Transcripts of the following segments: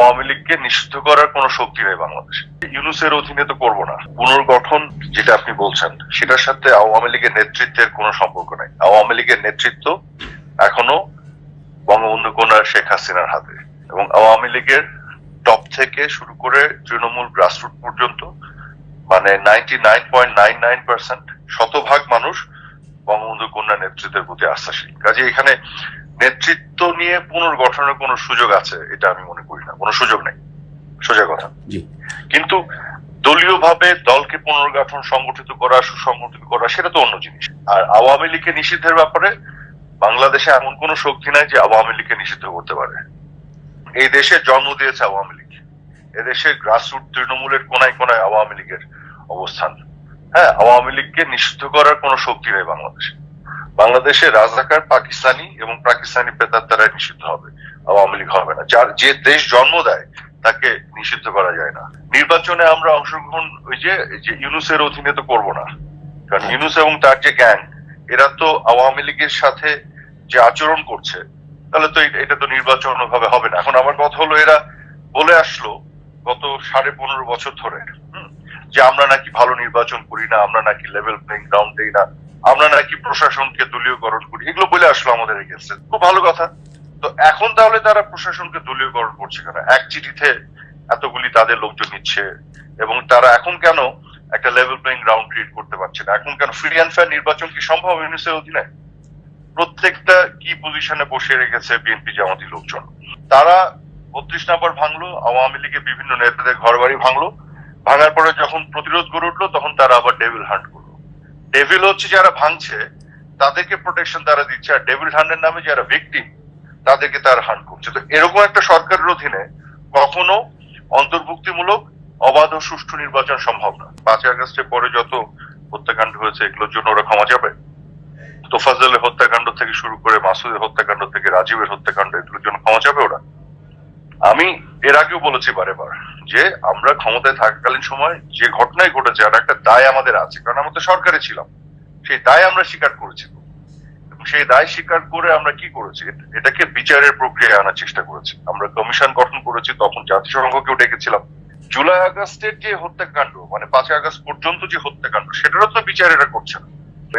আওয়ামী লীগকে নিষিদ্ধ করার কোন শক্তি নেই বাংলাদেশে। ইউনূসের অধীনে তো করবো না। পুনর্গঠন যেটা আপনি বলছেন সেটার সাথে আওয়ামী লীগের নেতৃত্বের কোনো সম্পর্ক নেই। আওয়ামী লীগের নেতৃত্ব এখনো বঙ্গবন্ধু কন্যা শেখ হাসিনার হাতে, এবং আওয়ামী লীগের টপ থেকে শুরু করে তৃণমূল গ্রাসরুট পর্যন্ত মানে 99.99% শতভাগ মানুষ বঙ্গবন্ধু কন্যা নেতৃত্বের প্রতি আস্থাশীল। কাজে এখানে নেতৃত্ব নিয়ে পুনর্গঠনের কোনো সুযোগ আছে এটা আমি মনে করি না, কোনো সুযোগ নেই, সোজা কথা। কিন্তু দলীয় ভাবে দলকে পুনর্গঠন, সংগঠিত করা, সুসংগঠিত করা সেটা তো অন্য জিনিস। আর আওয়ামী লীগকে নিষিদ্ধের ব্যাপারে বাংলাদেশে এমন কোন শক্তি নাই যে আওয়ামী লীগকে নিষিদ্ধ করতে পারে। এই দেশে জন্ম দিয়েছে আওয়ামী লীগ, এদেশের গ্রাসরুট তৃণমূলের কোনায় কোনায় আওয়ামী লীগের অবস্থান। হ্যাঁ, আওয়ামী লীগকে নিষিদ্ধ করার কোন শক্তি নেই বাংলাদেশে। বাংলাদেশে রাজাকার পাকিস্তানি এবং পাকিস্তানি পেতার দ্বারা নিষিদ্ধ হবে, আওয়ামী লীগ হবে না। যার যে দেশ জন্ম দেয় তাকে নিষিদ্ধ করা যায় না। নির্বাচনে আমরা অংশগ্রহণ ওই যে ইউনূসের অধীনে তো করবো না, কারণ ইউনূস এবং তার যে গ্যাং এরা তো আওয়ামী লীগের সাথে যে আচরণ করছে, তাহলে তো এটা তো নির্বাচন ভাবে হবে না। এখন আমার কথা হলো, এরা বলে আসলো গত 15.5 বছর ধরে যে আমরা নাকি ভালো নির্বাচন করি না, আমরা নাকি লেভেল প্লেইং গ্রাউন্ড দেই না, আমরা নাকি প্রশাসনকে দলীয়করণ করি, এগুলো বলে আসলো আমাদের এগেইনস্টে। খুব ভালো কথা। তো এখন তাহলে তারা প্রশাসনকে দলীয়করণ করছে কেন? এক চিঠিতে এতগুলি তাদের লোকজন নিচ্ছে, এবং তারা এখন কেন একটা লেভেল প্লেইং গ্রাউন্ড ক্রিয়েট করতে পারছে না? এখন কেন ফ্রি অ্যান্ড ফেয়ার নির্বাচন কি সম্ভব ইউনূসের অধীনে? প্রত্যেকটা কি পজিশনে বসে রেখেছে বিএনপি জামাতি লোকজন। তারা 32 নম্বর ভাঙলো, আওয়ামী লীগের বিভিন্ন নেতাদের ঘর বাড়ি ভাঙলো, ভাঙার পরে যখন প্রতিরোধ গড়ে উঠলো তখন তারা আবার ডেভিল হান্ট করলো। ডেভিল হচ্ছে যারা ভাঙছে তাদেরকে প্রোটেকশন তারা দিচ্ছে, আর ডেভিল হান্টের নামে যারা ভিকটিম তাদেরকে তারা হান্ট করছে। তো এরকম একটা সরকারের অধীনে কখনো অন্তর্ভুক্তিমূলক অবাধ ও সুষ্ঠু নির্বাচন সম্ভব না। 5 আগস্টের পরে যত হত্যাকাণ্ড হয়েছে এগুলোর জন্য ওরা ক্ষমা যাবে? তোফাজ্জলের হত্যাকাণ্ড থেকে শুরু করে মাসুদের হত্যাকাণ্ড থেকে রাজীবের হত্যাকাণ্ড, এগুলোর জন্য ক্ষমা যাবে ওরা? আমি এর আগেও বলেছি বারেবার যে আমরা ক্ষমতায় থাকাকালীন সময় যে ঘটনাই ঘটেছে আর একটা দায় আমাদের আছে, কারণ আমরা তো সরকারে ছিলাম, সেই দায় আমরা স্বীকার করেছি, এবং সেই দায় স্বীকার করে আমরা কি করেছি, এটাকে বিচারের প্রক্রিয়ায় আনার চেষ্টা করেছি। আমরা কমিশন গঠন করেছি, তখন জাতিসংঘকেও ডেকেছিলাম। জুলাই আগস্টের যে হত্যাকাণ্ড মানে 5 আগস্ট পর্যন্ত যে হত্যাকাণ্ড, সেটারও তো বিচার এরা করছে না।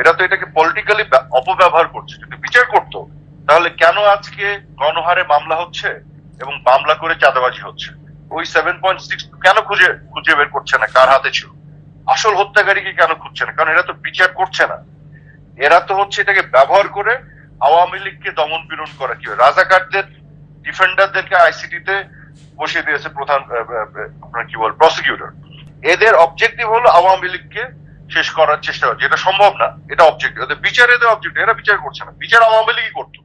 এরা তো এটাকে পলিটিক্যালি অপব্যবহার করছে। যদি বিচার করতো তাহলে কেন আজকে গণহারে মামলা হচ্ছে এবং মামলা করে চাঁদাবাজি হচ্ছে? ওই 7.6 কেন খুঁজে বের করছে না কার হাতে ছিল? আসল হত্যাকারীকে কেন খুঁজছে না? কারণ এরা তো বিচার করছে না। এরা তো হচ্ছে এটাকে ব্যবহার করে আওয়ামী লীগকে দমন পীড়ন করা। কি রাজাকারদের ডিফেন্ডারদেরকে আইসিটিতে বসিয়ে দিয়েছে প্রধান আপনার কি বল প্রসিকিউটর। এদের অবজেক্টিভ হলো আওয়ামী লীগকে শেষ করার চেষ্টা, যেটা সম্ভব না। এটা অবজেক্টিভ, বিচার এদের অবজেক্টিভ। এরা বিচার করছে না, বিচার আওয়ামী লীগই করতো।